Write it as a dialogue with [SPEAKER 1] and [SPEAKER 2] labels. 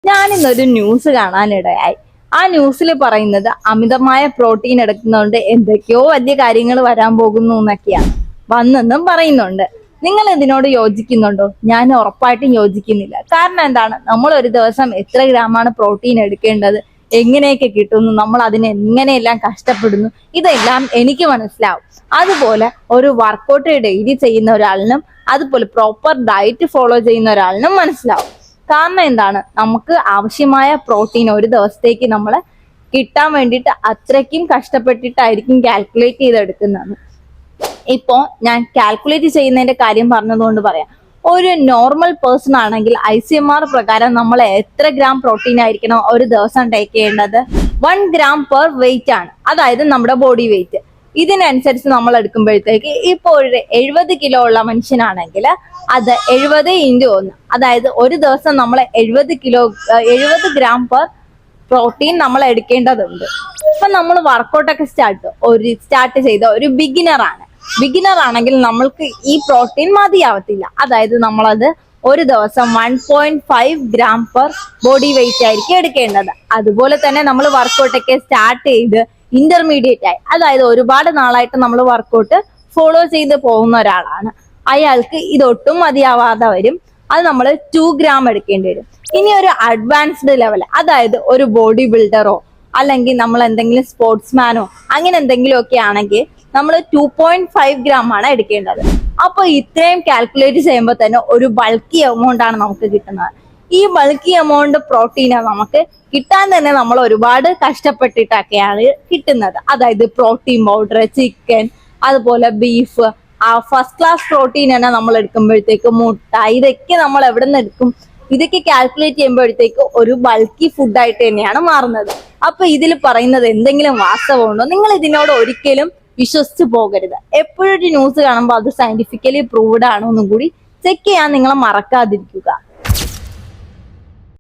[SPEAKER 1] ഞാനിന്നൊരു news കാണാനിടയായി. ആ ന്യൂസിൽ പറയുന്നത് അമിതമായ പ്രോട്ടീൻ എടുക്കുന്നതുകൊണ്ട് എന്തൊക്കെയോ വലിയ കാര്യങ്ങൾ വരാൻ പോകുന്നു എന്നൊക്കെയാണ് വന്നെന്നും പറയുന്നുണ്ട്. നിങ്ങൾ ഇതിനോട് യോജിക്കുന്നുണ്ടോ? ഞാൻ ഉറപ്പായിട്ടും യോജിക്കുന്നില്ല. കാരണം എന്താണ്, നമ്മൾ ഒരു ദിവസം എത്ര ഗ്രാമാണ് പ്രോട്ടീൻ എടുക്കേണ്ടത്, എങ്ങനെയൊക്കെ കിട്ടുന്നു, നമ്മൾ അതിന് എങ്ങനെയെല്ലാം കഷ്ടപ്പെടുന്നു, ഇതെല്ലാം എനിക്ക് മനസ്സിലാവും. അതുപോലെ ഒരു വർക്കൗട്ട് ഡെയിലി ചെയ്യുന്ന ഒരാളിനും അതുപോലെ പ്രോപ്പർ ഡയറ്റ് ഫോളോ ചെയ്യുന്ന ഒരാളിനും മനസ്സിലാവും. കാരണം എന്താണ്, നമുക്ക് ആവശ്യമായ പ്രോട്ടീൻ ഒരു ദിവസത്തേക്ക് നമ്മൾ കിട്ടാൻ വേണ്ടിയിട്ട് അത്രയ്ക്കും കഷ്ടപ്പെട്ടിട്ടായിരിക്കും കാൽക്കുലേറ്റ് ചെയ്തെടുക്കുന്നത്. ഇപ്പോ ഞാൻ കാൽക്കുലേറ്റ് ചെയ്യുന്നതിന്റെ കാര്യം പറഞ്ഞതുകൊണ്ട് പറയാം. ഒരു നോർമൽ പേഴ്സൺ ആണെങ്കിൽ ICMR പ്രകാരം നമ്മൾ എത്ര ഗ്രാം പ്രോട്ടീൻ ആയിരിക്കണം ഒരു ദിവസം ടേക്ക് ചെയ്യേണ്ടത്? 1 ഗ്രാം പെർ വെയിറ്റ് ആണ്, അതായത് നമ്മുടെ ബോഡി വെയിറ്റ്. ഇതിനനുസരിച്ച് നമ്മൾ എടുക്കുമ്പോഴത്തേക്ക് ഇപ്പോൾ ഒരു 70 കിലോ ഉള്ള മനുഷ്യനാണെങ്കിൽ അത് 70 × 1, അതായത് ഒരു ദിവസം നമ്മൾ 70 ഗ്രാം പെർ പ്രോട്ടീൻ നമ്മൾ എടുക്കേണ്ടതുണ്ട്. ഇപ്പൊ നമ്മൾ വർക്കൗട്ടൊക്കെ സ്റ്റാർട്ട് ചെയ്ത ഒരു ബിഗിനർ ആണെങ്കിൽ നമ്മൾക്ക് ഈ പ്രോട്ടീൻ മതിയാവത്തില്ല. അതായത് നമ്മളത് ഒരു ദിവസം 1.5 ഗ്രാം പെർ ബോഡി വെയിറ്റ് ആയിരിക്കും എടുക്കേണ്ടത്. അതുപോലെ തന്നെ നമ്മൾ വർക്കൗട്ടൊക്കെ സ്റ്റാർട്ട് ചെയ്ത് ഇന്റർമീഡിയറ്റ് ആയി, അതായത് ഒരുപാട് നാളായിട്ട് നമ്മൾ വർക്കൗട്ട് ഫോളോ ചെയ്ത് പോകുന്ന ഒരാളാണ്, അയാൾക്ക് ഇതൊട്ടും മതിയാവാതെ വരും. അത് നമ്മൾ 2 ഗ്രാം എടുക്കേണ്ടി വരും. ഇനി ഒരു അഡ്വാൻസ്ഡ് ലെവൽ, അതായത് ഒരു ബോഡി ബിൽഡറോ അല്ലെങ്കിൽ നമ്മൾ എന്തെങ്കിലും സ്പോർട്സ്മാനോ അങ്ങനെ എന്തെങ്കിലും ഒക്കെ ആണെങ്കിൽ നമ്മൾ 2.5 ഗ്രാം ആണ് എടുക്കേണ്ടത്. അപ്പൊ ഇത്രയും കാൽക്കുലേറ്റ് ചെയ്യുമ്പോൾ തന്നെ ഒരു ബൾക്കി എമൗണ്ട് ആണ് നമുക്ക് കിട്ടുന്നത്. ഈ ബൾക്കി എമൗണ്ട് പ്രോട്ടീന് നമുക്ക് കിട്ടാൻ തന്നെ നമ്മൾ ഒരുപാട് കഷ്ടപ്പെട്ടിട്ടൊക്കെയാണ് കിട്ടുന്നത്. അതായത് പ്രോട്ടീൻ പൗഡർ, ചിക്കൻ, അതുപോലെ ബീഫ്, ഫസ്റ്റ് ക്ലാസ് പ്രോട്ടീൻ തന്നെ നമ്മൾ എടുക്കുമ്പോഴത്തേക്ക് മുട്ട, ഇതൊക്കെ നമ്മൾ എവിടെ നിന്ന് എടുക്കും? ഇതൊക്കെ കാൽക്കുലേറ്റ് ചെയ്യുമ്പോഴത്തേക്ക് ഒരു ബൾക്കി ഫുഡായിട്ട് തന്നെയാണ് മാറുന്നത്. അപ്പൊ ഇതിൽ പറയുന്നത് എന്തെങ്കിലും വാസ്തവമുണ്ടോ? നിങ്ങൾ ഇതിനോട് ഒരിക്കലും വിശ്വസിച്ച് പോകരുത്. എപ്പോഴൊരു ന്യൂസ് കാണുമ്പോൾ അത് സയന്റിഫിക്കലി പ്രൂവ്ഡ് ആണോ എന്നും കൂടി ചെക്ക് ചെയ്യാൻ നിങ്ങൾ മറക്കാതിരിക്കുക.